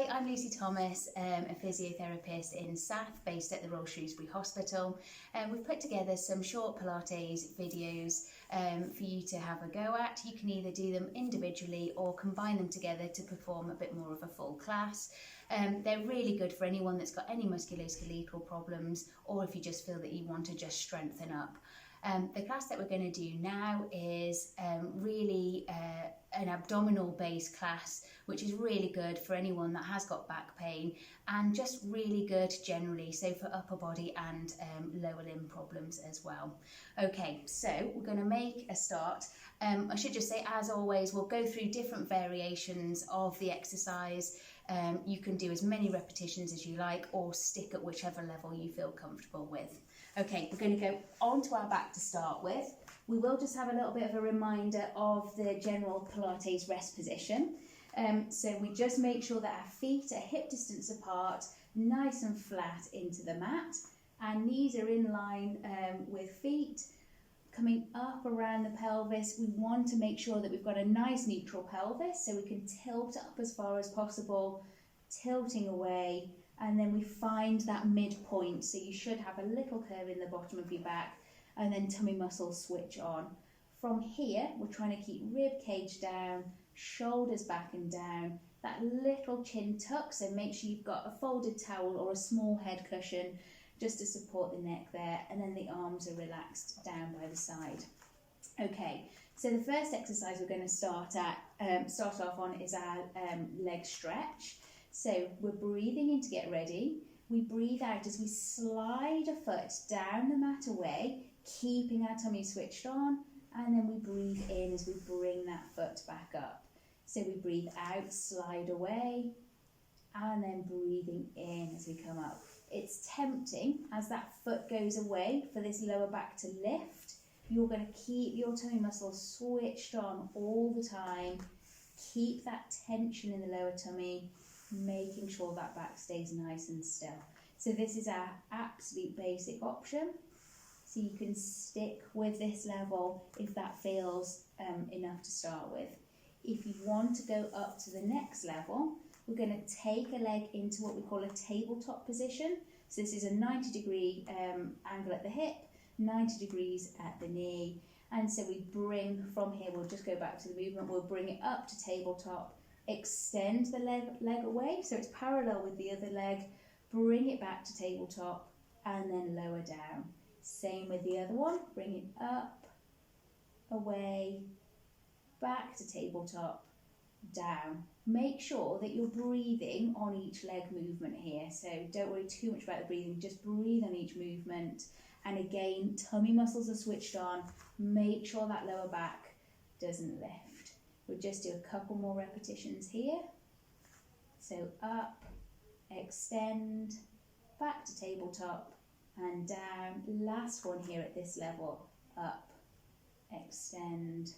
Hi, I'm Lucy Thomas, a physiotherapist in South, based at the Royal Shrewsbury Hospital. We've put together some short Pilates videos for you to have a go at. You can either do them individually or combine them together to perform a bit more of a full class. They're really good for anyone that's got any musculoskeletal problems, or if you just feel that you want to just strengthen up. The class that we're going to do now is really an abdominal based class, which is really good for anyone that has got back pain and just really good generally, so for upper body and lower limb problems as well. Okay, so we're going to make a start. I should just say, as always, we'll go through different variations of the exercise. You can do as many repetitions as you like or stick at whichever level you feel comfortable with. Okay, we're going to go onto our back to start with. We will just have a little bit of a reminder of the general Pilates rest position. So we just make sure that our feet are hip distance apart, nice and flat into the mat. Our knees are in line with feet. Coming up around the pelvis, we want to make sure that we've got a nice neutral pelvis, so we can tilt up as far as possible, tilting away, and then we find that midpoint. So you should have a little curve in the bottom of your back, and then tummy muscles switch on. From here, we're trying to keep rib cage down, shoulders back and down, that little chin tuck, so make sure you've got a folded towel or a small head cushion just to support the neck there, and then the arms are relaxed down by the side. Okay, so the first exercise we're going to start off on is our leg stretch. So we're breathing in to get ready. We breathe out as we slide a foot down the mat away, keeping our tummy switched on, and then we breathe in as we bring that foot back up. So we breathe out, slide away, and then breathing in as we come up. It's tempting as that foot goes away for this lower back to lift. You're going to keep your tummy muscles switched on all the time. Keep that tension in the lower tummy, making sure that back stays nice and still. So this is our absolute basic option. So you can stick with this level if that feels enough to start with. If you want to go up to the next level, we're going to take a leg into what we call a tabletop position. So this is a 90-degree angle at the hip, 90 degrees at the knee. And so we bring from here, we'll just go back to the movement, we'll bring it up to tabletop, extend the leg away so it's parallel with the other leg, bring it back to tabletop, and then lower down. Same with the other one, bring it up, away, back to tabletop, down. Make sure that you're breathing on each leg movement here, so don't worry too much about the breathing, just breathe on each movement. And again, tummy muscles are switched on, make sure that lower back doesn't lift. We'll just do a couple more repetitions here. So up, extend, back to tabletop, and down. Last one here at this level, up, extend,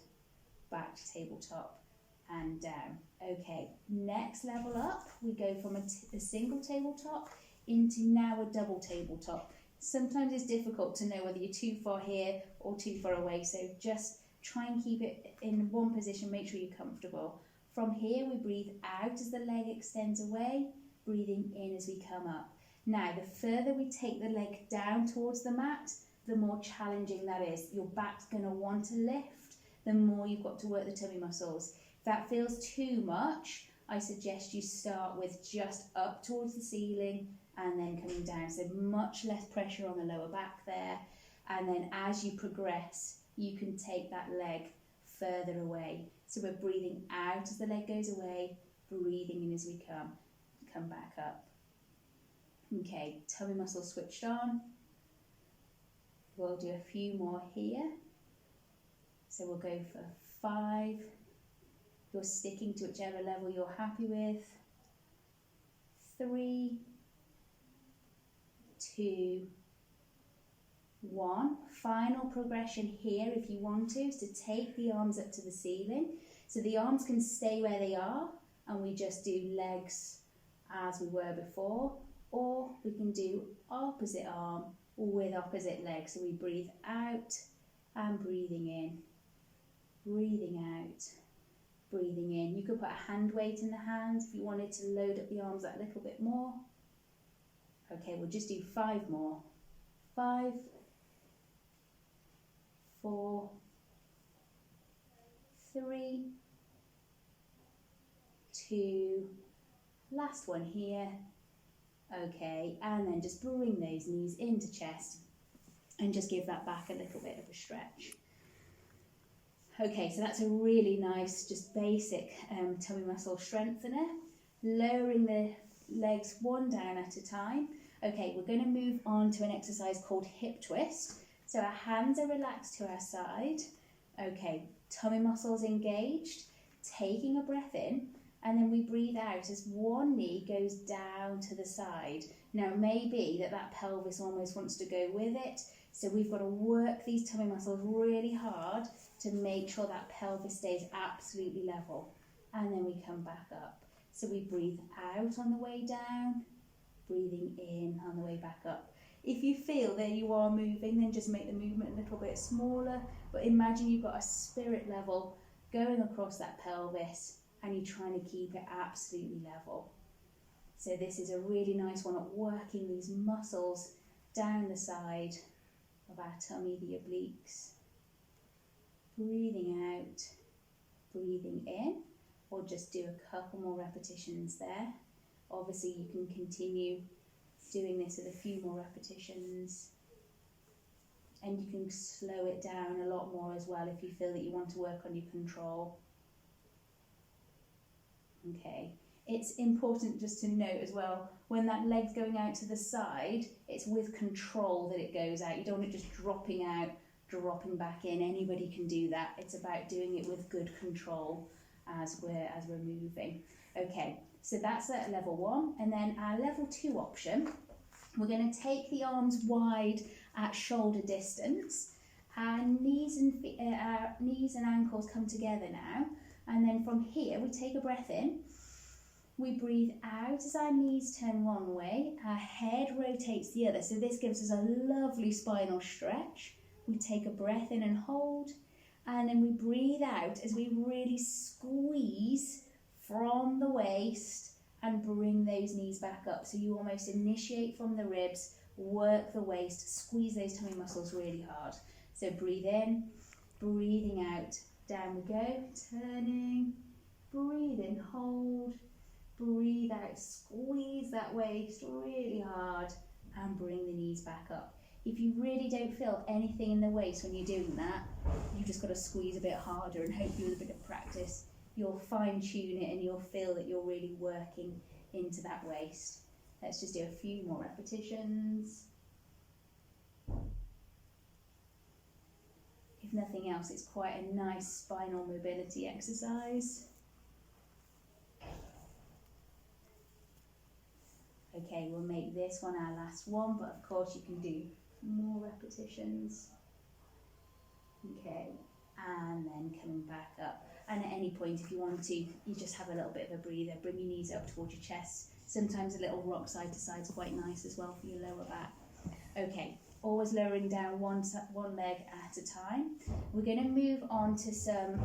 back to tabletop, and down. Okay, next level up, we go from a single tabletop into now a double tabletop. Sometimes it's difficult to know whether you're too far here or too far away, so just try and keep it in one position, make sure you're comfortable. From here, we breathe out as the leg extends away, breathing in as we come up. Now, the further we take the leg down towards the mat, the more challenging that is. Your back's going to want to lift, the more you've got to work the tummy muscles. If that feels too much, I suggest you start with just up towards the ceiling and then coming down. So much less pressure on the lower back there. And then as you progress, you can take that leg further away. So we're breathing out as the leg goes away, breathing in as we come back up. Okay, tummy muscles switched on. We'll do a few more here. So we'll go for 5. You're sticking to whichever level you're happy with. 3, 2, 1. Final progression here, if you want to, is to take the arms up to the ceiling. So the arms can stay where they are, and we just do legs as we were before, or we can do opposite arm with opposite leg. So we breathe out and breathing in, breathing out, breathing in. You could put a hand weight in the hands if you wanted to load up the arms that little bit more. Okay, we'll just do 5 more. 5, 4, 3, 2, last one here. Okay, and then just bring those knees into chest and just give that back a little bit of a stretch. Okay, so that's a really nice, just basic tummy muscle strengthener. Lowering the legs one down at a time. Okay, we're going to move on to an exercise called hip twist. So our hands are relaxed to our side. Okay, tummy muscles engaged. Taking a breath in, and then we breathe out as one knee goes down to the side. Now it may be that pelvis almost wants to go with it, so we've got to work these tummy muscles really hard to make sure that pelvis stays absolutely level. And then we come back up. So we breathe out on the way down, breathing in on the way back up. If you feel that you are moving, then just make the movement a little bit smaller, but imagine you've got a spirit level going across that pelvis and you're trying to keep it absolutely level. So this is a really nice one at working these muscles down the side of our tummy, the obliques. Breathing out, breathing in, or just do a couple more repetitions there. Obviously you can continue doing this with a few more repetitions, and you can slow it down a lot more as well if you feel that you want to work on your control. Okay, it's important just to note as well, when that leg's going out to the side, it's with control that it goes out. You don't want it just dropping out, dropping back in. Anybody can do that. It's about doing it with good control as we're moving. Okay, so that's at level 1, and then our level 2 option, we're going to take the arms wide at shoulder distance. Our knees and ankles come together now, and then from here we take a breath in. We breathe out as our knees turn one way, our head rotates the other, so this gives us a lovely spinal stretch. We take a breath in and hold, and then we breathe out as we really squeeze from the waist and bring those knees back up. So you almost initiate from the ribs, work the waist, squeeze those tummy muscles really hard. So breathe in, breathing out, down we go, turning, breathe in, hold, breathe out, squeeze that waist really hard and bring the knees back up. If you really don't feel anything in the waist when you're doing that, you've just got to squeeze a bit harder, and hopefully with a bit of practice you'll fine tune it and you'll feel that you're really working into that waist. Let's just do a few more repetitions. If nothing else, it's quite a nice spinal mobility exercise. Okay, we'll make this one our last one, but of course you can do more repetitions. Okay, and then coming back up. And at any point, if you want to, you just have a little bit of a breather. Bring your knees up towards your chest. Sometimes a little rock side to side is quite nice as well for your lower back. Okay, always lowering down one leg at a time. We're going to move on to some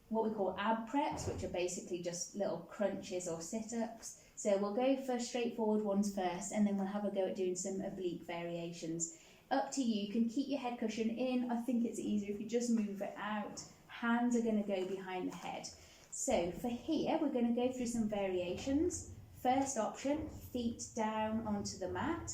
what we call ab preps, which are basically just little crunches or sit-ups. So we'll go for straightforward ones first, and then we'll have a go at doing some oblique variations. Up to you. You can keep your head cushion in. I think it's easier if you just move it out. Hands are going to go behind the head. So for here, we're going to go through some variations. First option, feet down onto the mat.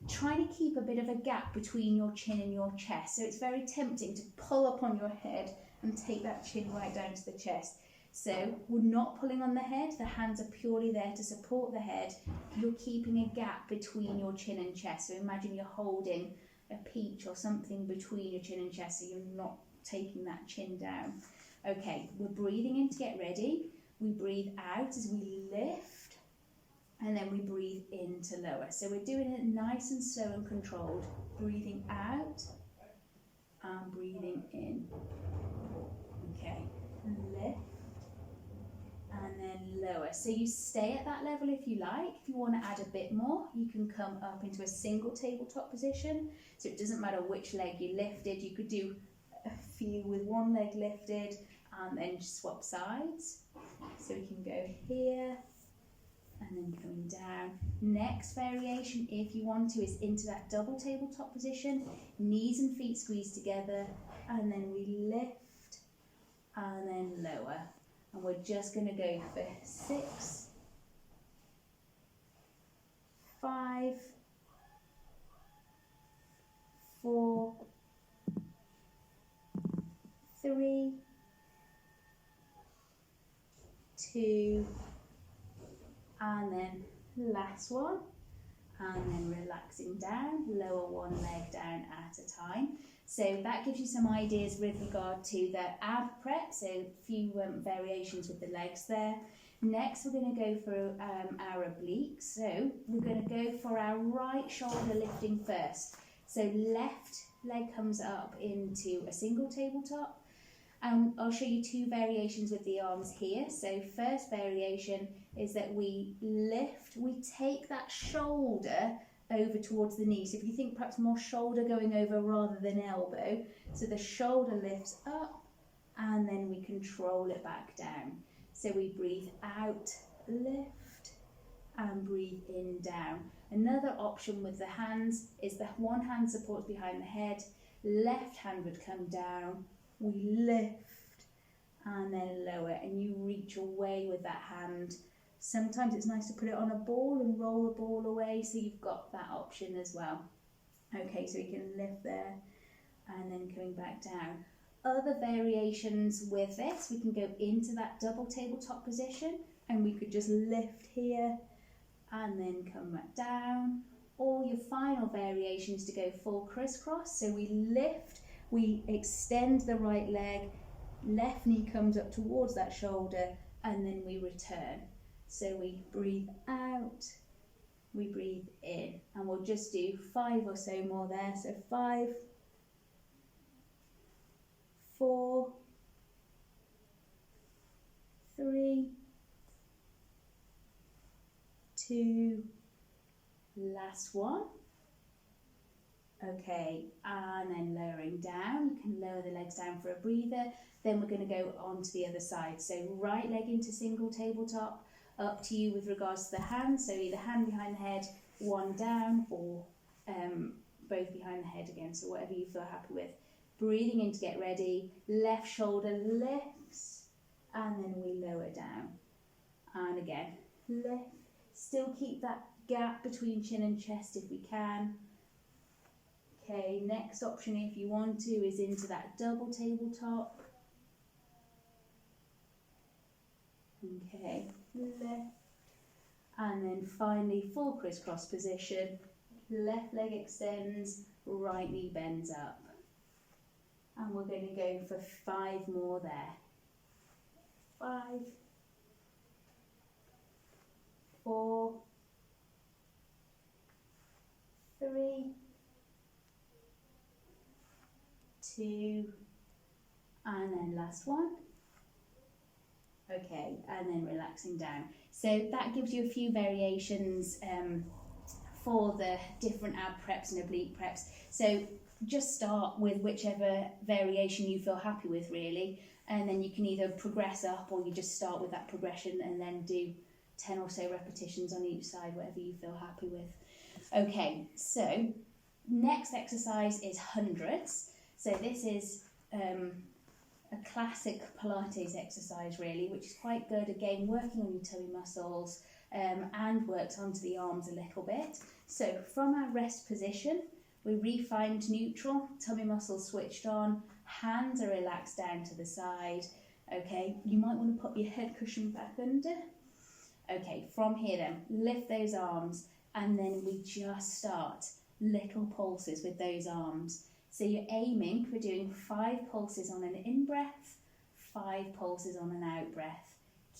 Try to keep a bit of a gap between your chin and your chest. So it's very tempting to pull up on your head and take that chin right down to the chest. So we're not pulling on the head. The hands are purely there to support the head. You're keeping a gap between your chin and chest. So imagine you're holding a peach or something between your chin and chest, so you're not taking that chin down. Okay, we're breathing in to get ready. We breathe out as we lift, and then we breathe in to lower. So we're doing it nice and slow and controlled. Breathing out and breathing in. Okay, lift and then lower. So you stay at that level if you like. If you want to add a bit more, you can come up into a single tabletop position. So it doesn't matter which leg you lifted. You could do a few with one leg lifted and then swap sides. So we can go here and then coming down. Next variation, if you want to, is into that double tabletop position. Knees and feet squeeze together, and then we lift and then lower. And we're just going to go for 6, 5, 4, 3, 2, and then last one, and then relaxing down, lower one leg down at a time. So that gives you some ideas with regard to the ab prep, so a few variations with the legs there. Next, we're going to go for our obliques. So we're going to go for our right shoulder lifting first. So left leg comes up into a single tabletop. And I'll show you 2 variations with the arms here. So first variation is that we lift, we take that shoulder over towards the knee. So if you think perhaps more shoulder going over rather than elbow, so the shoulder lifts up and then we control it back down. So we breathe out, lift, and breathe in, down. Another option with the hands is that one hand supports behind the head, left hand would come down, we lift and then lower, and you reach away with that hand. Sometimes it's nice to put it on a ball and roll the ball away, so you've got that option as well. Okay, so we can lift there and then coming back down. Other variations with this, we can go into that double tabletop position and we could just lift here and then come back down. Or your final variation is to go full crisscross. So we lift, we extend the right leg, left knee comes up towards that shoulder, and then we return. So we breathe out, we breathe in, and we'll just do 5 or so more there. So 5, 4, 3, 2, last one. Okay, and then lowering down, you can lower the legs down for a breather. Then we're going to go on to the other side. So right leg into single tabletop, up to you with regards to the hands. So either hand behind the head, one down, or both behind the head again. So whatever you feel happy with. Breathing in to get ready. Left shoulder lifts, and then we lower down. And again, lift. Still keep that gap between chin and chest if we can. Okay, next option if you want to is into that double tabletop. Okay, lift. And then finally full crisscross position. Left leg extends, right knee bends up. And we're going to go for 5 more there. 5, 4, 3, 2, and then last one. Okay, and then relaxing down. So that gives you a few variations for the different ab preps and oblique preps. So just start with whichever variation you feel happy with, really, and then you can either progress up or you just start with that progression and then do 10 or so repetitions on each side, whatever you feel happy with. Okay, so next exercise is hundreds. So this is a classic Pilates exercise, really, which is quite good, again, working on your tummy muscles and works onto the arms a little bit. So from our rest position, we refined neutral, tummy muscles switched on, hands are relaxed down to the side. Okay, you might want to put your head cushion back under. Okay, from here then, lift those arms, and then we just start little pulses with those arms. So you're aiming for doing 5 pulses on an in-breath, 5 pulses on an out-breath.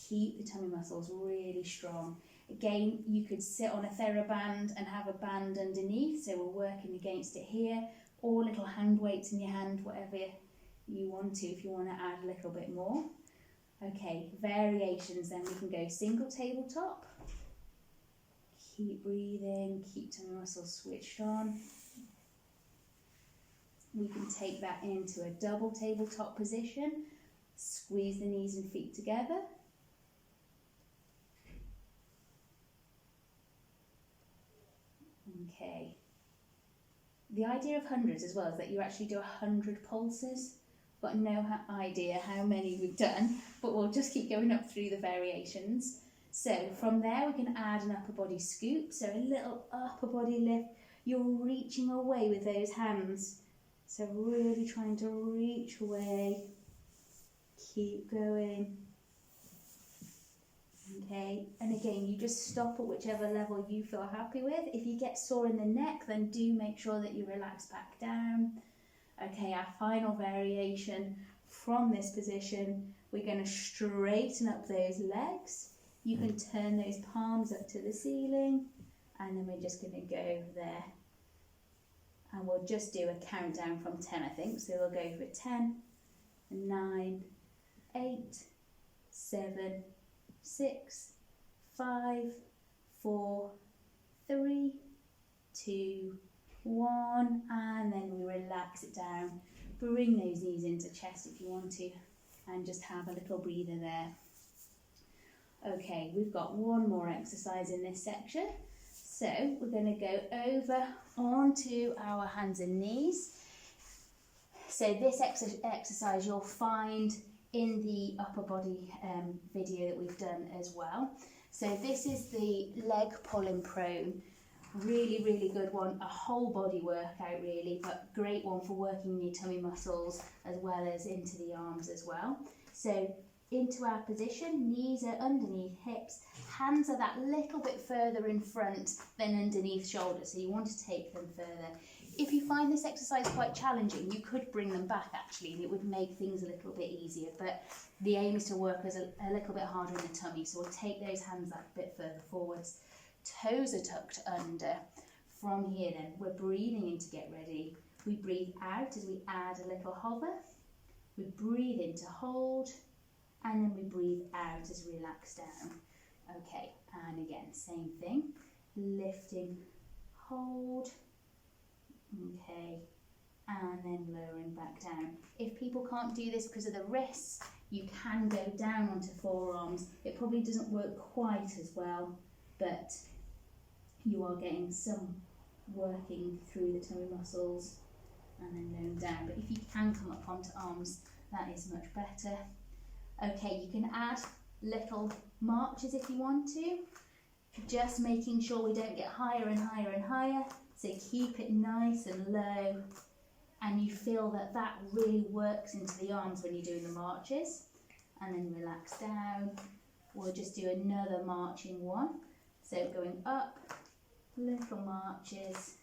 Keep the tummy muscles really strong. Again, you could sit on a TheraBand and have a band underneath, so we're working against it here, or little hand weights in your hand, whatever you want to, if you want to add a little bit more. Okay, variations then, we can go single tabletop. Keep breathing, keep tummy muscles switched on. We can take that into a double tabletop position, Squeeze the knees and feet together. Okay. The idea of hundreds as well is that you actually do 100 pulses. Got no idea how many we've done, but we'll just keep going up through the variations. So from there we can add an upper body scoop, so a little upper body lift. You're reaching away with those hands, so really trying to reach away. Keep going. Okay, and again, you just stop at whichever level you feel happy with. If you get sore in the neck, then do make sure that you relax back down. Okay, our final variation from this position, we're going to straighten up those legs. You can turn those palms up to the ceiling, and then we're just going to go there. And we'll just do a countdown from 10, I think. So we'll go for 10, 9, 8, 7, 6, 5, 4, 3, 2, 1, and then we relax it down. Bring those knees into chest if you want to, and just have a little breather there. Okay, we've got one more exercise in this section. So we're going to go over onto our hands and knees. So this exercise you'll find in the upper body video that we've done as well. So this is the leg pulling prone. Really, really good one. A whole body workout really, but great one for working your tummy muscles as well as into the arms as well. So into our position, knees are underneath hips, hands are that little bit further in front than underneath shoulders, so you want to take them further. If you find this exercise quite challenging, you could bring them back actually, and it would make things a little bit easier, but the aim is to work as a little bit harder in the tummy, so we'll take those hands that bit further forwards. Toes are tucked under. From here then, we're breathing in to get ready. We breathe out as we add a little hover. We breathe in to hold, and then we breathe out as we relax down. Okay, and again, same thing. Lifting, hold, okay, and then lowering back down. If people can't do this because of the wrists, you can go down onto forearms. It probably doesn't work quite as well, but you are getting some working through the tummy muscles and then lowering down. But if you can come up onto arms, that is much better. Okay, you can add little marches if you want to, just making sure we don't get higher and higher and higher. So keep it nice and low, and you feel that that really works into the arms when you're doing the marches. And then relax down. We'll just do another marching one. So going up, little marches.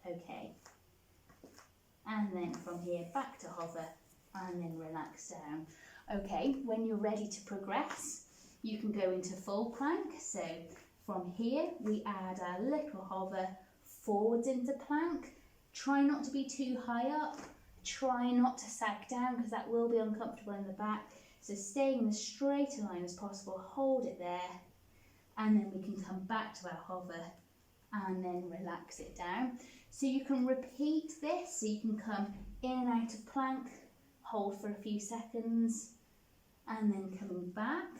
Okay. And then from here back to hover, and then relax down. Okay, when you're ready to progress, you can go into full plank. So from here, we add our little hover forwards into plank. Try not to be too high up. Try not to sag down because that will be uncomfortable in the back. So stay in as straight a line as possible, hold it there, and then we can come back to our hover and then relax it down. So you can repeat this, so you can come in and out of plank, hold for a few seconds, and then coming back.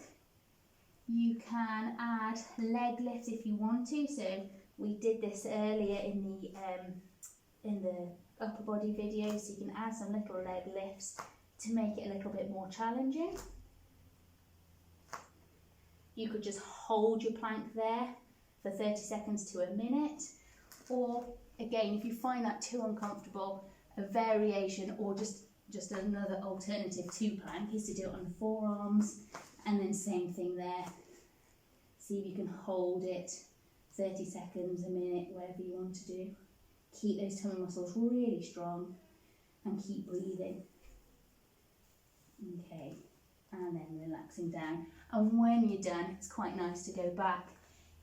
You can add leg lifts if you want to, so we did this earlier in the upper body video, so you can add some little leg lifts to make it a little bit more challenging. You could just hold your plank there for 30 seconds to a minute, or again, if you find that too uncomfortable, a variation or just another alternative to plank is to do it on forearms, and then same thing there. See if you can hold it 30 seconds, a minute, whatever you want to do. Keep those tummy muscles really strong and keep breathing. Okay, and then relaxing down. And when you're done, it's quite nice to go back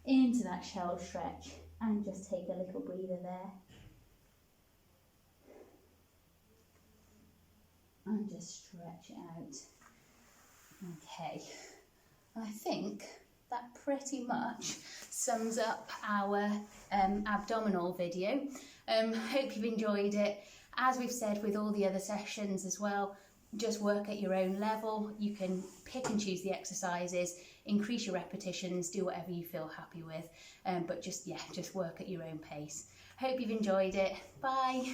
into that shell stretch and just take a little breather there. And just stretch it out. Okay, I think that pretty much sums up our abdominal video. Hope you've enjoyed it, As we've said with all the other sessions as well, just work at your own level. You can pick and choose the exercises, increase your repetitions, do whatever you feel happy with, but just work at your own pace. Hope you've enjoyed it. Bye.